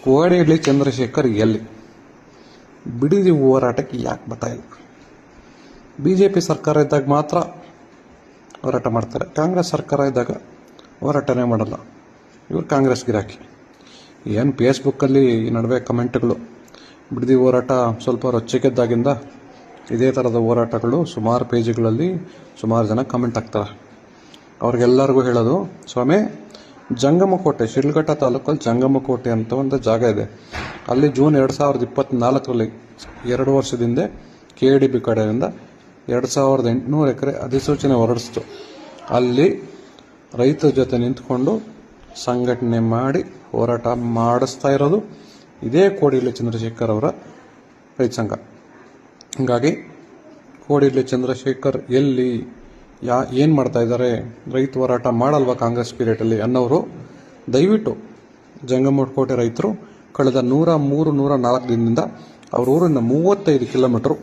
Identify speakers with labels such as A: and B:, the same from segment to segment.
A: ಕೋಡಿಹಳ್ಳಿ ಚಂದ್ರಶೇಖರ್ ಎಲ್ಲಿ? ಬಿಡದಿ ಹೋರಾಟಕ್ಕೆ ಯಾಕೆ ಬರ್ತಾ ಇಲ್ಲ? BJP ಸರ್ಕಾರ ಇದ್ದಾಗ ಮಾತ್ರ ಹೋರಾಟ ಮಾಡ್ತಾರೆ, ಕಾಂಗ್ರೆಸ್ ಸರ್ಕಾರ ಇದ್ದಾಗ ಹೋರಾಟನೇ ಮಾಡಲ್ಲ. ಇವರು ಕಾಂಗ್ರೆಸ್ ಗಿರಾಕಿ. ಏನು ಫೇಸ್ಬುಕ್ಕಲ್ಲಿ ಈ ನಡುವೆ ಕಮೆಂಟ್ಗಳು, ಬಿಡದಿ ಹೋರಾಟ ಸ್ವಲ್ಪ ರೊಚ್ಚಿಗೆದ್ದಾಗಿಂದ ಇದೇ ಥರದ ಹೋರಾಟಗಳು ಸುಮಾರು ಪೇಜ್ಗಳಲ್ಲಿ ಸುಮಾರು ಜನ ಕಮೆಂಟ್ ಹಾಕ್ತಾರೆ. ಅವ್ರಿಗೆಲ್ಲರಿಗೂ ಹೇಳೋದು, ಸ್ವಾಮಿ, ಜಂಗಮಕೋಟೆ, ಶಿಡ್ಲಘಟ್ಟ ತಾಲೂಕಲ್ಲಿ ಜಂಗಮಕೋಟೆ ಅಂತ ಒಂದು ಜಾಗ ಇದೆ. ಅಲ್ಲಿ ಜೂನ್ 2024ರಲ್ಲಿ 2 ವರ್ಷದಿಂದ KDB ಕಡೆಯಿಂದ 2800 ಎಕರೆ ಅಧಿಸೂಚನೆ ಹೊರಡಿಸ್ತು. ಅಲ್ಲಿ ರೈತರ ಜೊತೆ ನಿಂತ್ಕೊಂಡು ಸಂಘಟನೆ ಮಾಡಿ ಹೋರಾಟ ಮಾಡಿಸ್ತಾ ಇರೋದು ಇದೇ ಕೋಡಿಹಳ್ಳಿ ಚಂದ್ರಶೇಖರ್ ಅವರ ರೈತ ಸಂಘ. ಹೀಗಾಗಿ ಕೋಡಿಹಳ್ಳಿ ಚಂದ್ರಶೇಖರ್ ಎಲ್ಲಿ, ಏನು ಮಾಡ್ತಾ ಇದ್ದಾರೆ, ರೈತ ಹೋರಾಟ ಮಾಡಲ್ವಾ ಕಾಂಗ್ರೆಸ್ ಪೀರಿಯಡಲ್ಲಿ ಅನ್ನೋರು ದಯವಿಟ್ಟು ಜಂಗಮಕೋಟೆ ರೈತರು ಕಳೆದ 103-104 ದಿನದಿಂದ ಅವ್ರ ಊರಿನ 35 ಕಿಲೋಮೀಟರ್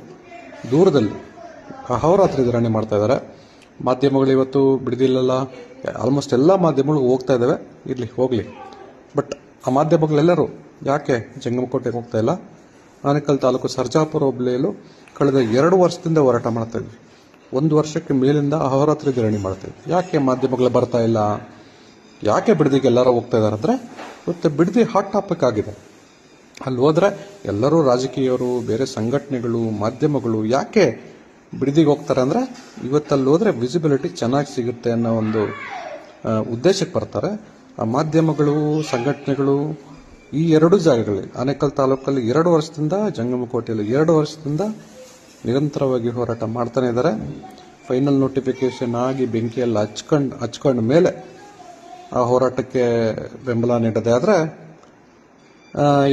A: ದೂರದಲ್ಲಿ ಅಹೋರಾತ್ರಿ ಧರಣಿ ಮಾಡ್ತಾ ಇದ್ದಾರೆ. ಮಾಧ್ಯಮಗಳು ಇವತ್ತು ಬಿಡದಿಲ್ಲ, ಆಲ್ಮೋಸ್ಟ್ ಎಲ್ಲ ಮಾಧ್ಯಮಗಳು ಹೋಗ್ತಾ ಇದ್ದಾವೆ, ಇರಲಿ ಹೋಗಲಿ. ಬಟ್ ಆ ಮಾಧ್ಯಮಗಳೆಲ್ಲರೂ ಯಾಕೆ ಜಂಗಮಕೋಟೆಗೆ ಹೋಗ್ತಾ ಇಲ್ಲ? ಆನೇಕಲ್ ತಾಲೂಕು ಸರ್ಜಾಪುರ ಹೋಬಳಿಯಲ್ಲೂ ಕಳೆದ 2 ವರ್ಷದಿಂದ ಹೋರಾಟ ಮಾಡ್ತಾ ಇದ್ವಿ. 1 ವರ್ಷಕ್ಕೆ ಮೇಲಿಂದ ಅಹೋರಾತ್ರಿ ಧರಣಿ ಮಾಡ್ತಾ ಇದ್ವಿ. ಯಾಕೆ ಮಾಧ್ಯಮಗಳು ಬರ್ತಾ ಇಲ್ಲ? ಯಾಕೆ ಬಿಡದಿಗೆ ಎಲ್ಲರೂ ಹೋಗ್ತಾ ಇದ್ದಾರೆ ಅಂದರೆ, ಇವತ್ತು ಬಿಡದಿ ಹಾಟ್ ಟಾಪಿಕ್ ಆಗಿದೆ. ಅಲ್ಲಿ ಹೋದರೆ ಎಲ್ಲರೂ ರಾಜಕೀಯವರು, ಬೇರೆ ಸಂಘಟನೆಗಳು, ಮಾಧ್ಯಮಗಳು ಯಾಕೆ ಬಿಡದಿಗೆ ಹೋಗ್ತಾರೆ ಅಂದರೆ, ಇವತ್ತಲ್ಲಿ ಹೋದರೆ ವಿಸಿಬಿಲಿಟಿ ಚೆನ್ನಾಗಿ ಸಿಗುತ್ತೆ ಅನ್ನೋ ಒಂದು ಉದ್ದೇಶಕ್ಕೆ ಬರ್ತಾರೆ. ಆ ಮಾಧ್ಯಮಗಳು, ಸಂಘಟನೆಗಳು ಈ 2 ಜಾಗಗಳಲ್ಲಿ, ಆನೇಕಲ್ ತಾಲೂಕಲ್ಲಿ 2 ವರ್ಷದಿಂದ, ಜಂಗಮಕೋಟೆಯಲ್ಲಿ 2 ವರ್ಷದಿಂದ ನಿರಂತರವಾಗಿ ಹೋರಾಟ ಮಾಡ್ತಾನೆ ಇದ್ದಾರೆ. ಫೈನಲ್ ನೋಟಿಫಿಕೇಶನ್ ಆಗಿ ಬೆಂಕಿಯಲ್ಲಿ ಹಚ್ಕೊಂಡ ಮೇಲೆ ಆ ಹೋರಾಟಕ್ಕೆ ಬೆಂಬಲ ನೀಡದೆ ಆದರೆ,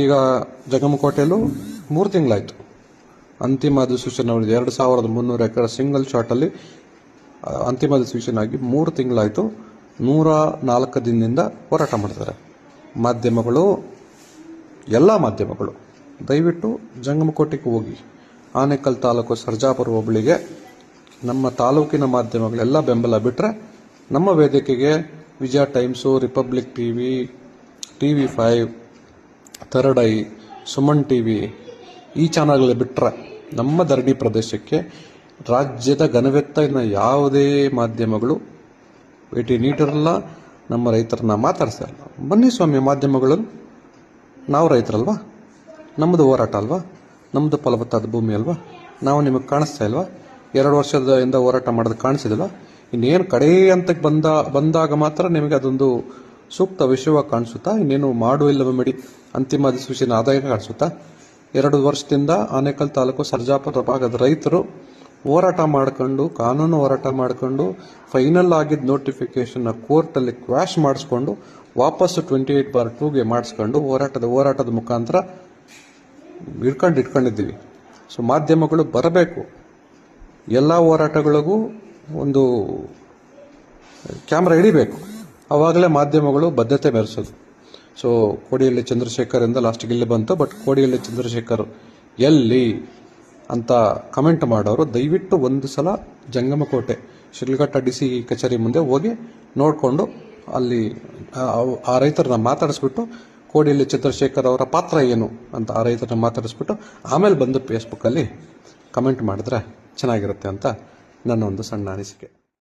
A: ಈಗ ಜಂಗಮಕೋಟೆಯಲ್ಲೂ 3 ತಿಂಗಳಾಯಿತು ಅಂತಿಮ ಅಧಿಸೂಚನೆ. 2300 ಎಕರೆ ಸಿಂಗಲ್ ಶಾಟಲ್ಲಿ ಅಂತಿಮ ಅಧಿಸೂಚನೆ ಆಗಿ 3 ತಿಂಗಳಾಯಿತು. 104 ದಿನದಿಂದ ಹೋರಾಟ ಮಾಡ್ತಾರೆ. ಮಾಧ್ಯಮಗಳು, ಎಲ್ಲ ಮಾಧ್ಯಮಗಳು ದಯವಿಟ್ಟು ಜಂಗಮಕೋಟೆಗೆ ಹೋಗಿ, ಆನೇಕಲ್ ತಾಲೂಕು ಸರ್ಜಾಪುರ ಹೋಬಳಿಗೆ ನಮ್ಮ ತಾಲೂಕಿನ ಮಾಧ್ಯಮಗಳೆಲ್ಲ ಬೆಂಬಲ ಬಿಟ್ಟರೆ, ನಮ್ಮ ವೇದಿಕೆಗೆ Vijaya Times, Republic TV, TV5, third eye, Suman TV ಈ ಚಾನಲ್ಗಳು ಬಿಟ್ಟರೆ ನಮ್ಮ ಧರಣಿ ಪ್ರದೇಶಕ್ಕೆ ರಾಜ್ಯದ ಘನವೆತ್ತ ಯಾವುದೇ ಮಾಧ್ಯಮಗಳು ಭೇಟಿ ನೀಡಿರಲ್ಲ. ನಮ್ಮ ರೈತರನ್ನ ಮಾತಾಡ್ತಾ ಇಲ್ಲ. ಬನ್ನಿ ಸ್ವಾಮಿ ಮಾಧ್ಯಮಗಳು, ನಾವು ರೈತರಲ್ವಾ? ನಮ್ಮದು ಹೋರಾಟ ಅಲ್ವಾ? ನಮ್ಮದು ಫಲವತ್ತಾದ ಭೂಮಿ ಅಲ್ವಾ? ನಾವು ನಿಮಗೆ ಕಾಣಿಸ್ತಾ ಇಲ್ವಾ? 2 ವರ್ಷದಿಂದ ಹೋರಾಟ ಮಾಡೋದು ಕಾಣಿಸಿದಿಲ್ಲ. ಇನ್ನೇನು ಕಡೆ ಹಂತಕ್ಕೆ ಬಂದಾಗ ಮಾತ್ರ ನಿಮಗೆ ಅದೊಂದು ಸೂಕ್ತ ವಿಷಯವಾಗಿ ಕಾಣಿಸುತ್ತಾ? ಇನ್ನೇನು ಇಲ್ಲವೇ ಮಾಡಿ ಅಂತಿಮ ಅಧಿಸೂಚನೆ ಆದಾಯ ಕಾಣಿಸುತ್ತಾ? 2 ವರ್ಷದಿಂದ ಆನೇಕಲ್ ತಾಲೂಕು ಸರ್ಜಾಪುರ ಭಾಗದ ರೈತರು ಹೋರಾಟ ಮಾಡ್ಕೊಂಡು, ಕಾನೂನು ಹೋರಾಟ ಮಾಡ್ಕೊಂಡು, ಫೈನಲ್ ಆಗಿದ್ದ ನೋಟಿಫಿಕೇಶನ್ನ ಕೋರ್ಟಲ್ಲಿ ಕ್ವಾಶ್ ಮಾಡಿಸ್ಕೊಂಡು ವಾಪಸ್ಸು 28/2ಗೆ ಮಾಡಿಸ್ಕೊಂಡು ಹೋರಾಟದ ಮುಖಾಂತರ ಇಟ್ಕೊಂಡಿದ್ದೀವಿ. ಸೊ ಮಾಧ್ಯಮಗಳು ಬರಬೇಕು. ಎಲ್ಲ ಹೋರಾಟಗಳಿಗೂ ಒಂದು ಕ್ಯಾಮ್ರಾ ಹಿಡಿಬೇಕು, ಆವಾಗಲೇ ಮಾಧ್ಯಮಗಳು ಬದ್ಧತೆ ಮೆರೆಸೋದು. ಸೊ ಕೋಡಿಹಳ್ಳಿ ಚಂದ್ರಶೇಖರ್ ಇಂದ ಲಾಸ್ಟಿಗೆ ಇಲ್ಲಿ ಬಂತು. ಬಟ್ ಕೋಡಿಹಳ್ಳಿ ಚಂದ್ರಶೇಖರ್ ಎಲ್ಲಿ ಅಂತ ಕಮೆಂಟ್ ಮಾಡೋರು ದಯವಿಟ್ಟು ಒಂದು ಸಲ ಜಂಗಮಕೋಟೆ ಶಿಡ್ಲಘಟ್ಟ DC ಕಚೇರಿ ಮುಂದೆ ಹೋಗಿ ನೋಡಿಕೊಂಡು ಅಲ್ಲಿ ಆ ರೈತರನ್ನ ಮಾತಾಡಿಸ್ಬಿಟ್ಟು, ಕೋಡಿಹಳ್ಳಿ ಚಂದ್ರಶೇಖರ್ ಅವರ ಪಾತ್ರ ಏನು ಅಂತ ಆ ರೈತರನ್ನ ಮಾತಾಡಿಸ್ಬಿಟ್ಟು ಆಮೇಲೆ ಬಂದು ಫೇಸ್ಬುಕ್ಕಲ್ಲಿ ಕಮೆಂಟ್ ಮಾಡಿದ್ರೆ ಚೆನ್ನಾಗಿರುತ್ತೆ ಅಂತ ನನ್ನ ಒಂದು ಸಣ್ಣ ಅನಿಸಿಕೆ.